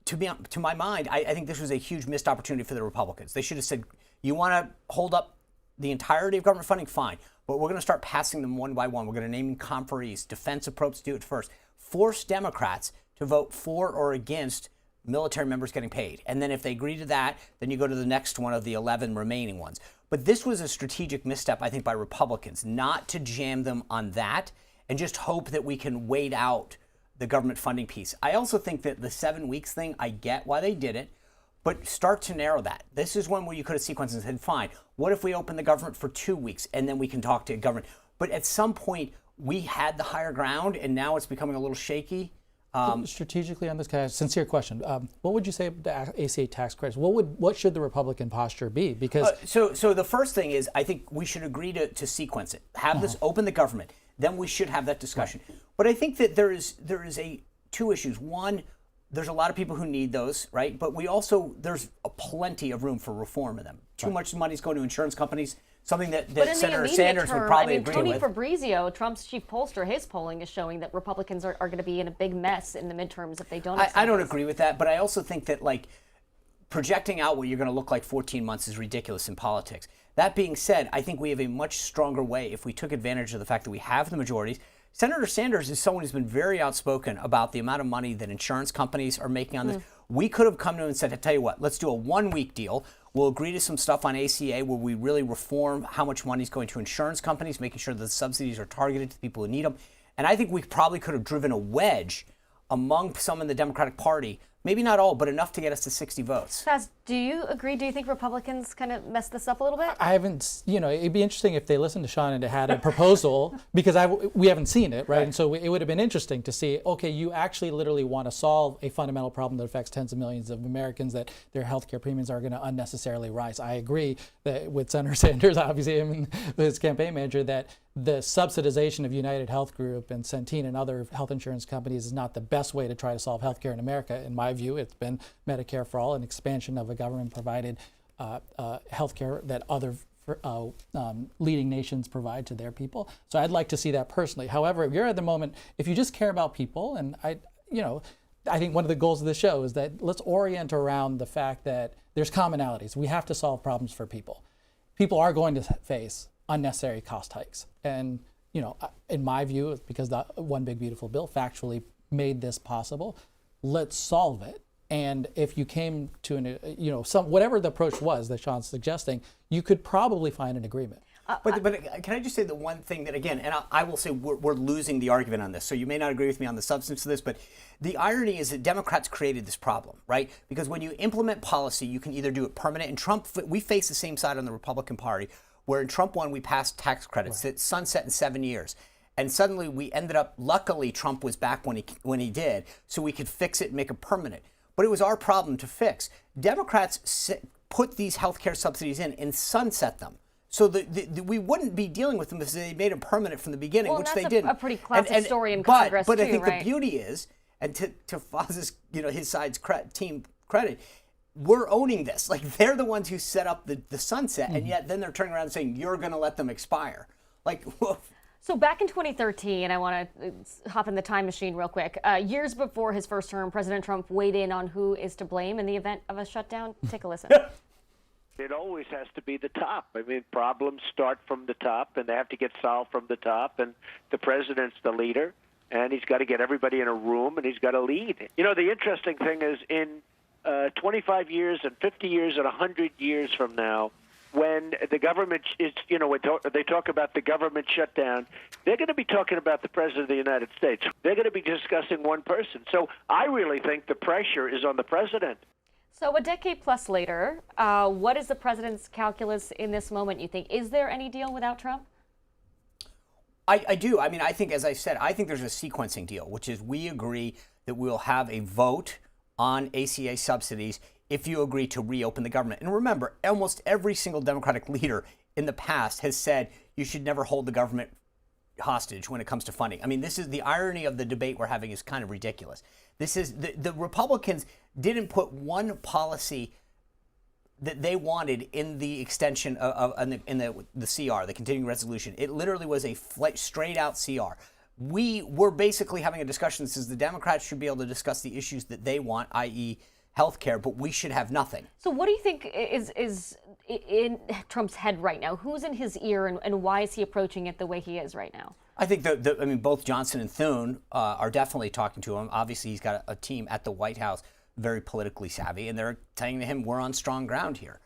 to my mind, I think this was a huge missed opportunity for the Republicans. They should have said, you want to hold up the entirety of government funding? Fine. But we're going to start passing them one by one. We're going to name conferees, defense approach, do it first. Force Democrats to vote for or against military members getting paid. And then if they agree to that, then you go to the next one of the 11 remaining ones. But this was a strategic misstep, I think, by Republicans, not to jam them on that and just hope that we can wait out the government funding piece. I also think that the 7 weeks thing, I get why they did it, but start to narrow that. This is one where you could have sequenced and said, fine, what if we open the government for 2 weeks and then we can talk to government? But at some point, we had the higher ground and now it's becoming a little shaky. Strategically on this kind of sincere question, what would you say about the ACA tax credits? What should the Republican posture be? Because so the first thing is I think we should agree to sequence it. Have this open the government. Then we should have that discussion. Right. But I think that there is two issues. One, there's a lot of people who need those, right? But there's plenty of room for reform in them. Too much money is going to insurance companies. Something that Senator Sanders would probably agree with. Tony Fabrizio, Trump's chief pollster, his polling is showing that Republicans are going to be in a big mess in the midterms if they don't. I don't agree with that, but I also think that projecting out what you're going to look like 14 months is ridiculous in politics. That being said, I think we have a much stronger way if we took advantage of the fact that we have the majorities. Senator Sanders is someone who's been very outspoken about the amount of money that insurance companies are making on this. We could have come to him and said, I tell you what, let's do a 1 week deal. We'll agree to some stuff on ACA where we really reform how much money is going to insurance companies, making sure that the subsidies are targeted to people who need them. And I think we probably could have driven a wedge among some in the Democratic Party, maybe not all, but enough to get us to 60 votes. Faiz, do you agree? Do you think Republicans kind of messed this up a little bit? I haven't, it'd be interesting if they listened to Sean and had a proposal because we haven't seen it, right? And so it would have been interesting to see, okay, you actually literally want to solve a fundamental problem that affects tens of millions of Americans, that their healthcare premiums are going to unnecessarily rise. I agree that with Senator Sanders, obviously him and his campaign manager, that the subsidization of United Health Group and Centene and other health insurance companies is not the best way to try to solve healthcare in America. In my view, it's been Medicare for all, an expansion of a government-provided healthcare that other leading nations provide to their people. So I'd like to see that personally. However, if you're at the moment, if you just care about people, and I think one of the goals of the show is that let's orient around the fact that there's commonalities. We have to solve problems for people. People are going to face unnecessary cost hikes. And, in my view, it's because the One Big Beautiful Bill factually made this possible. Let's solve it. And if you came to whatever the approach was that Sean's suggesting, you could probably find an agreement. But can I just say the one thing that, again, and I will say we're losing the argument on this, so you may not agree with me on the substance of this, but the irony is that Democrats created this problem, right? Because when you implement policy, you can either do it permanent. And Trump, we face the same side on the Republican Party, where in Trump 1, we passed tax credits that sunset in 7 years. And suddenly we ended up, luckily, Trump was back when he did, so we could fix it and make it permanent. But it was our problem to fix. Democrats put these healthcare subsidies in and sunset them. So we wouldn't be dealing with them if they made them permanent from the beginning, which they didn't. A pretty classic story in Congress, but I think right? the beauty is, and to Faz's, his side's team credit, we're owning this. Like, they're the ones who set up the sunset, and yet then they're turning around and saying, you're going to let them expire. Like, So back in 2013, I want to hop in the time machine real quick. Years before his first term, President Trump weighed in on who is to blame in the event of a shutdown. Take a listen. It always has to be the top. I mean, problems start from the top, and they have to get solved from the top, and the president's the leader, and he's got to get everybody in a room, and he's got to lead. The interesting thing is in 25 years and 50 years and 100 years from now, when the government is, when they talk about the government shutdown, they're going to be talking about the President of the United States. They're going to be discussing one person. So I really think the pressure is on the president. So a decade plus later, what is the president's calculus in this moment, you think? Is there any deal without Trump? I do. I mean, I think, as I said, I think there's a sequencing deal, which is we agree that we'll have a vote on ACA subsidies if you agree to reopen the government. And remember, almost every single Democratic leader in the past has said you should never hold the government hostage when it comes to funding. I mean, this is the irony of the debate we're having is kind of ridiculous. This is the Republicans didn't put one policy that they wanted in the extension in the CR, the continuing resolution. It literally was a straight out CR. We were basically having a discussion that says the Democrats should be able to discuss the issues that they want, i.e. health care, but we should have nothing. So what do you think is in Trump's head right now? Who's in his ear, and why is he approaching it the way he is right now? I think both Johnson and Thune are definitely talking to him. Obviously, he's got a team at the White House, very politically savvy, and they're saying to him, we're on strong ground here.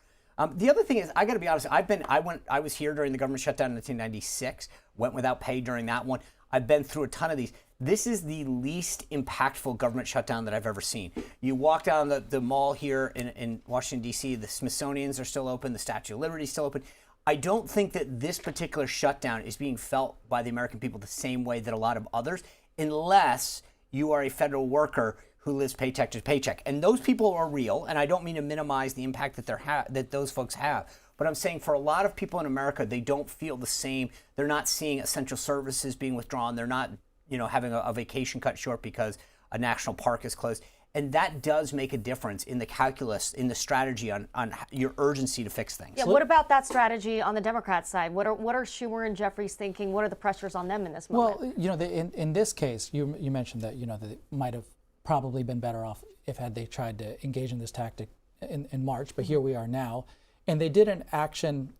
The other thing is, I got to be honest, I was here during the government shutdown in 1996, went without pay during that one. I've been through a ton of these. This is the least impactful government shutdown that I've ever seen. You walk down the mall here in Washington, D.C., the Smithsonian's are still open, the Statue of Liberty is still open. I don't think that this particular shutdown is being felt by the American people the same way that a lot of others, unless you are a federal worker who lives paycheck to paycheck. And those people are real, and I don't mean to minimize the impact that those folks have. But I'm saying for a lot of people in America, they don't feel the same. They're not seeing essential services being withdrawn. They're not, having a vacation cut short because a national park is closed. And that does make a difference in the calculus, in the strategy on your urgency to fix things. Yeah, what about that strategy on the Democrat side? What are Schumer and Jeffries thinking? What are the pressures on them in this moment? Well, in this case, you mentioned that, that it might have probably been better off had they tried to engage in this tactic in March, but here we are now. And they did an action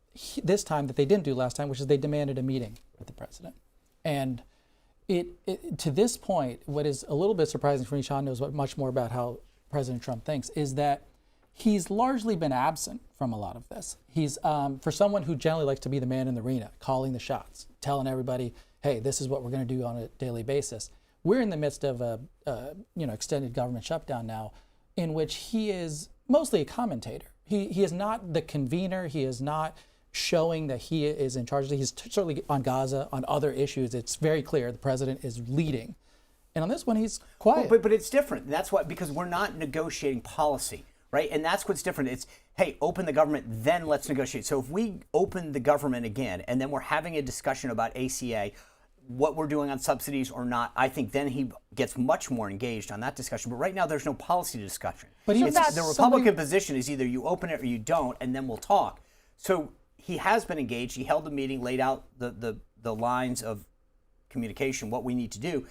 this time that they didn't do last time, which is they demanded a meeting with the president. And to this point, what is a little bit surprising for me, Sean knows much more about how President Trump thinks, is that he's largely been absent from a lot of this. He's, for someone who generally likes to be the man in the arena, calling the shots, telling everybody, hey, this is what we're going to do on a daily basis. We're in the midst of a extended government shutdown now, in which he is mostly a commentator. He is not the convener. He is not showing that he is in charge. He's certainly on Gaza, on other issues. It's very clear the president is leading. And on this one, he's quiet. But it's different. That's why, because we're not negotiating policy, right? And that's what's different. It's, hey, open the government, then let's negotiate. So if we open the government again, and then we're having a discussion about ACA, what we're doing on subsidies or not, I think then he gets much more engaged on that discussion. But right now, there's no policy discussion. But the Republican position is either you open it or you don't, and then we'll talk. So he has been engaged. He held a meeting, laid out the lines of communication, what we need to do.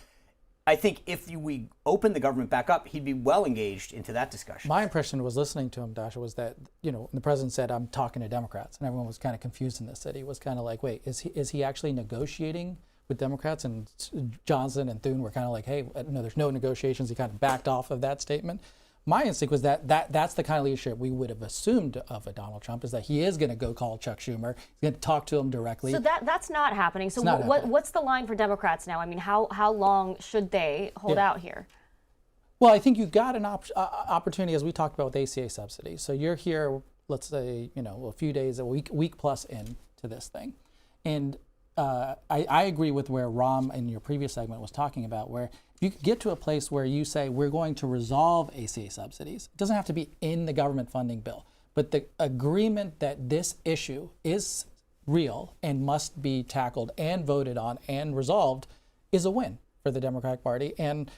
I think if we open the government back up, he'd be well engaged into that discussion. My impression was listening to him, Dasha, was that, when the president said, I'm talking to Democrats, and everyone was kind of confused in this city, was kind of like, wait, is he actually negotiating with Democrats? And Johnson and Thune were kind of like, hey, no, there's no negotiations. He kind of backed off of that statement. My instinct was that's the kind of leadership we would have assumed of a Donald Trump, is that he is going to go call Chuck Schumer. He's going to talk to him directly. So that's not happening. So what's the line for Democrats now? I mean, how long should they hold out here? Well, I think you got an opportunity, as we talked about with ACA subsidies. So you're here, let's say, a few days, a week plus into this thing. And I agree with where Rahm in your previous segment was talking about, where if you could get to a place where you say we're going to resolve ACA subsidies, it doesn't have to be in the government funding bill, but the agreement that this issue is real and must be tackled and voted on and resolved is a win for the Democratic Party and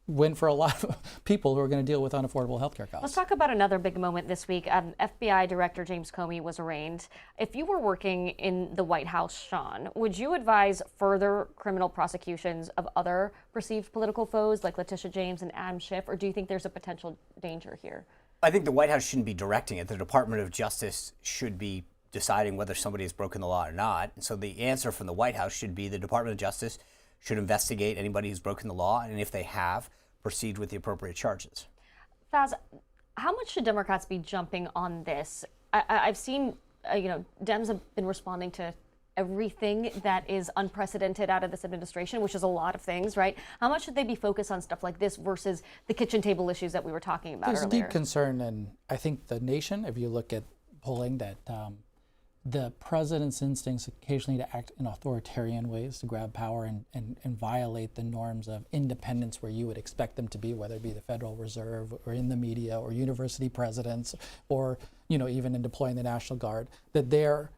win for a lot of people who are going to deal with unaffordable health care costs. Let's talk about another big moment this week. FBI Director James Comey was arraigned. If you were working in the White House, Sean, would you advise further criminal prosecutions of other perceived political foes like Letitia James and Adam Schiff, or do you think there's a potential danger here? I think the White House shouldn't be directing it. The Department of Justice should be deciding whether somebody has broken the law or not. And so the answer from the White House should be the Department of Justice should investigate anybody who's broken the law, and if they have, proceed with the appropriate charges. Faiz, how much should Democrats be jumping on this? I've seen, Dems have been responding to everything that is unprecedented out of this administration, which is a lot of things, right? How much should they be focused on stuff like this versus the kitchen table issues that we were talking about earlier? There's deep concern, and I think the nation, if you look at polling, that the president's instincts occasionally to act in authoritarian ways to grab power and violate the norms of independence where you would expect them to be, whether it be the Federal Reserve or in the media or university presidents or even in deploying the National Guard, that there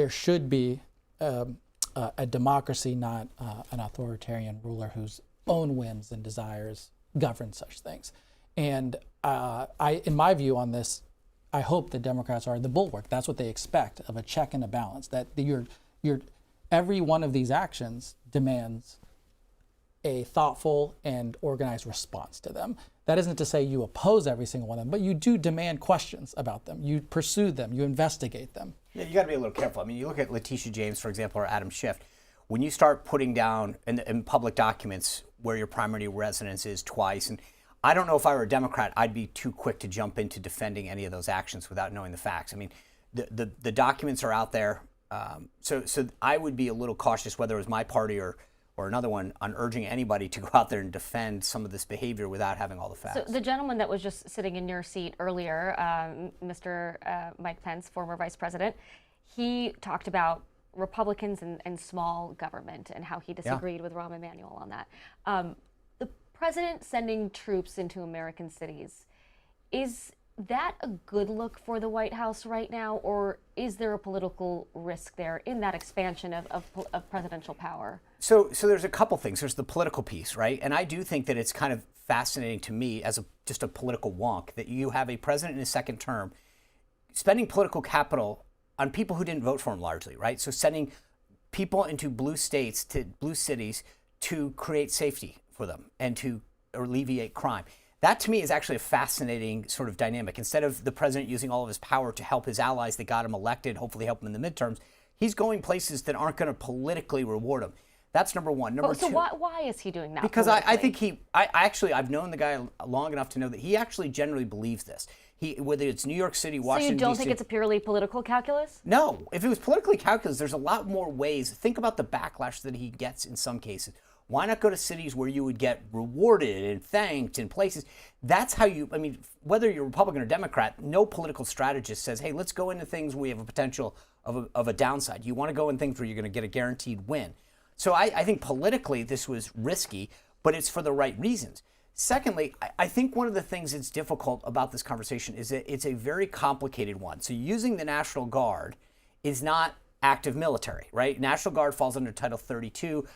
should be a democracy, not an authoritarian ruler whose own whims and desires govern such things. And in my view on this, I hope the Democrats are the bulwark. That's what they expect of a check and a balance. That every one of these actions demands a thoughtful and organized response to them. That isn't to say you oppose every single one of them, but you do demand questions about them. You pursue them. You investigate them. Yeah, you got to be a little careful. I mean, you look at Letitia James, for example, or Adam Schiff. When you start putting down in public documents where your primary residence is twice, and I don't know if I were a Democrat, I'd be too quick to jump into defending any of those actions without knowing the facts. I mean, the documents are out there. So I would be a little cautious, whether it was my party or another one, on urging anybody to go out there and defend some of this behavior without having all the facts. So the gentleman that was just sitting in your seat earlier, Mr. Mike Pence, former vice president, he talked about Republicans and small government and how he disagreed with Rahm Emanuel on that. The president sending troops into American cities, is that a good look for the White House right now, or is there a political risk there in that expansion of presidential power? So there's a couple things. There's the political piece, right? And I do think that it's kind of fascinating to me as just a political wonk that you have a president in his second term spending political capital on people who didn't vote for him largely, right? So sending people into blue states, to blue cities, to create safety for them and to alleviate crime. That to me is actually a fascinating sort of dynamic. Instead of the president using all of his power to help his allies that got him elected, hopefully help him in the midterms, he's going places that aren't going to politically reward him. That's number one. Number two. So why is he doing that? Because I think I've known the guy long enough to know that he actually generally believes this. Whether it's New York City, Washington, So you don't DC, think it's a purely political calculus? No. If it was politically calculus, there's a lot more ways. Think about the backlash that he gets in some cases. Why not go to cities where you would get rewarded and thanked in places? That's how whether you're Republican or Democrat, no political strategist says, hey, let's go into things where we have a potential of a downside. You want to go in things where you're going to get a guaranteed win. So I think politically this was risky, but it's for the right reasons. Secondly, I think one of the things that's difficult about this conversation is that it's a very complicated one. So using the National Guard is not active military, right? National Guard falls under Title 32.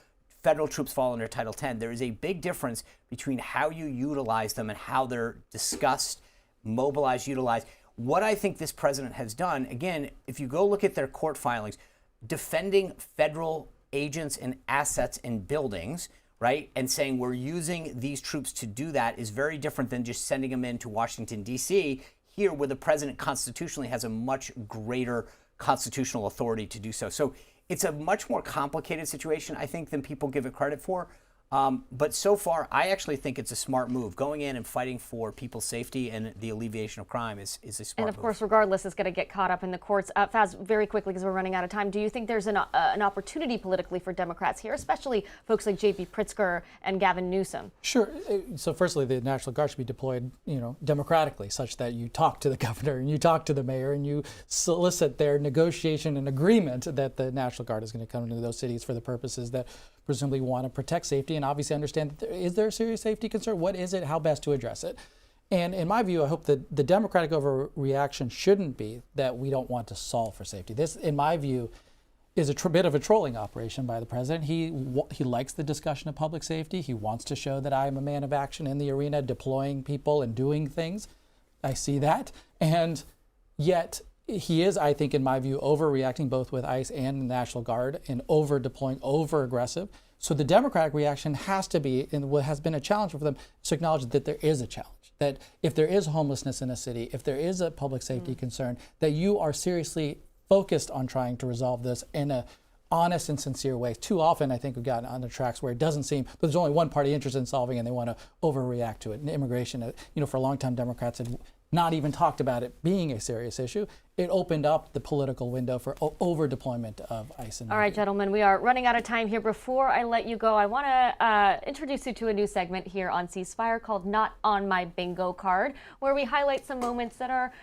Federal troops fall under Title 10. There is a big difference between how you utilize them and how they're discussed, mobilized, utilized. What I think this president has done, again, if you go look at their court filings, defending federal agents and assets and buildings, right, and saying we're using these troops to do that is very different than just sending them into Washington, D.C., here where the president constitutionally has a much greater constitutional authority to do so. So it's a much more complicated situation, I think, than people give it credit for. But so far, I actually think it's a smart move. Going in and fighting for people's safety and the alleviation of crime is a smart move. And of course, regardless, it's going to get caught up in the courts. Faz, very quickly, because we're running out of time, do you think there's an opportunity politically for Democrats here, especially folks like J.B. Pritzker and Gavin Newsom? Sure. So firstly, the National Guard should be deployed, democratically, such that you talk to the governor and you talk to the mayor and you solicit their negotiation and agreement that the National Guard is going to come into those cities for the purposes that presumably want to protect safety and obviously understand that is there a serious safety concern? What is it? How best to address it? And in my view, I hope that the Democratic overreaction shouldn't be that we don't want to solve for safety. This, in my view, is a bit of a trolling operation by the president. He likes the discussion of public safety. He wants to show that I am a man of action in the arena, deploying people and doing things. I see that. And yet he is, I think, in my view, overreacting both with ICE and the National Guard and over-deploying, over-aggressive. So the Democratic reaction has to be, and what has been a challenge for them, is to acknowledge that there is a challenge, that if there is homelessness in a city, if there is a public safety concern, that you are seriously focused on trying to resolve this in a honest and sincere way. Too often, I think we've gotten on the tracks where it doesn't seem, but there's only one party interested in solving and they want to overreact to it. And immigration, for a long time, Democrats had not even talked about it being a serious issue. It opened up the political window for over-deployment of ICE. All right, gentlemen, we are running out of time here. Before I let you go, I want to introduce you to a new segment here on Ceasefire called Not on My Bingo Card, where we highlight some moments that are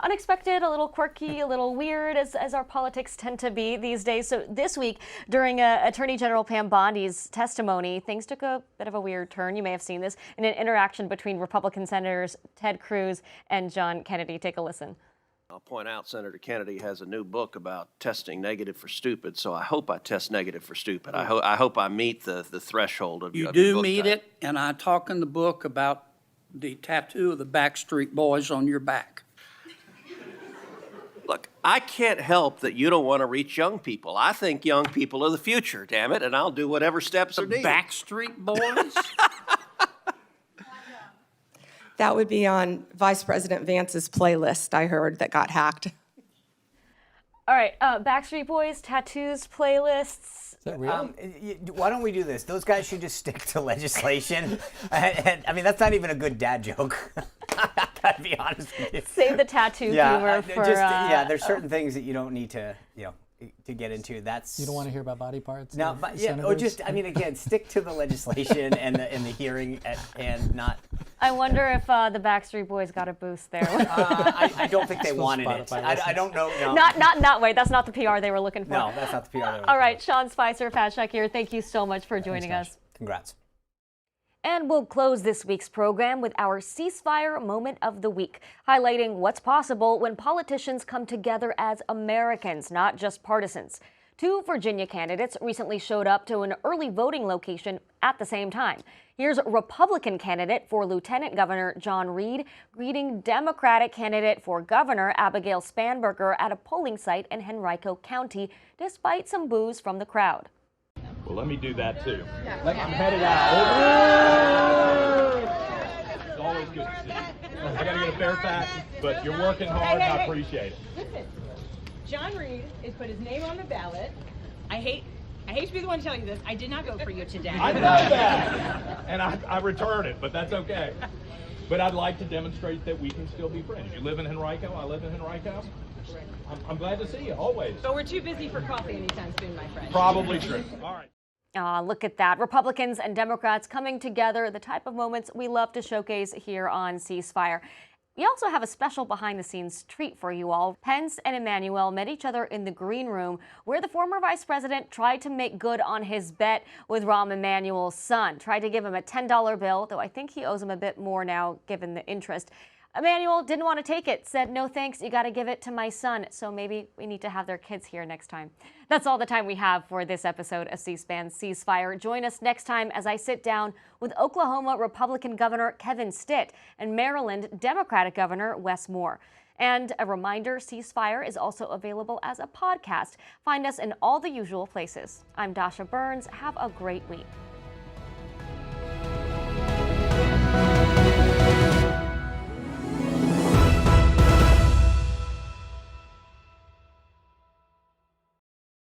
unexpected, a little quirky, a little weird, as our politics tend to be these days. So this week, during Attorney General Pam Bondi's testimony, things took a bit of a weird turn. You may have seen this in an interaction between Republican Senators Ted Cruz and John Kennedy. Take a listen. I'll point out Senator Kennedy has a new book about testing negative for stupid, so I hope I test negative for stupid. I hope I meet the threshold of You do meet it, and I talk in the book about the tattoo of the Backstreet Boys on your back. Look, I can't help that you don't want to reach young people. I think young people are the future, damn it, and I'll do whatever steps are needed. Backstreet Boys? That would be on Vice President Vance's playlist, I heard, that got hacked. All right, Backstreet Boys, tattoos, playlists. Is that real? Why don't we do this? Those guys should just stick to legislation. and, I mean, that's not even a good dad joke. Gotta be honest with you. Save the tattoo humor for... there's certain things that you don't need to, to get into. You don't want to hear about body parts? No, but or just, I mean, again, stick to the legislation and the hearing and not... I wonder if the Backstreet Boys got a boost there. I don't think they wanted it. I don't know. No. Not in that way. That's not the PR they were looking for. No, that's not the PR they were looking for. All right, Sean Spicer, Faiz Shakir, thank you so much for joining us. Congrats. And we'll close this week's program with our ceasefire moment of the week, highlighting what's possible when politicians come together as Americans, not just partisans. 2 Virginia candidates recently showed up to an early voting location at the same time. Here's Republican candidate for Lieutenant Governor John Reed greeting Democratic candidate for Governor Abigail Spanberger at a polling site in Henrico County, despite some boos from the crowd. Well, let me do that too. I'm headed out. It's always good to see you. I got to get a fair tax, but you're working hard, and I appreciate it. Listen, John Reed has put his name on the ballot. I hate to be the one to tell you this. I did not vote for you today. I know that, and I return it, but that's okay. But I'd like to demonstrate that we can still be friends. You live in Henrico, I live in Henrico. I'm glad to see you, always. But we're too busy for coffee anytime soon, my friend. Probably true. All right. Look at that. Republicans and Democrats coming together, the type of moments we love to showcase here on Ceasefire. We also have a special behind-the-scenes treat for you all. Pence and Emanuel met each other in the green room, where the former vice president tried to make good on his bet with Rahm Emanuel's son. Tried to give him a $10 bill, though I think he owes him a bit more now, given the interest. Emanuel didn't want to take it, said, no thanks, you got to give it to my son. So maybe we need to have their kids here next time. That's all the time we have for this episode of C-SPAN Ceasefire. Join us next time as I sit down with Oklahoma Republican Governor Kevin Stitt and Maryland Democratic Governor Wes Moore. And a reminder, Ceasefire is also available as a podcast. Find us in all the usual places. I'm Dasha Burns. Have a great week.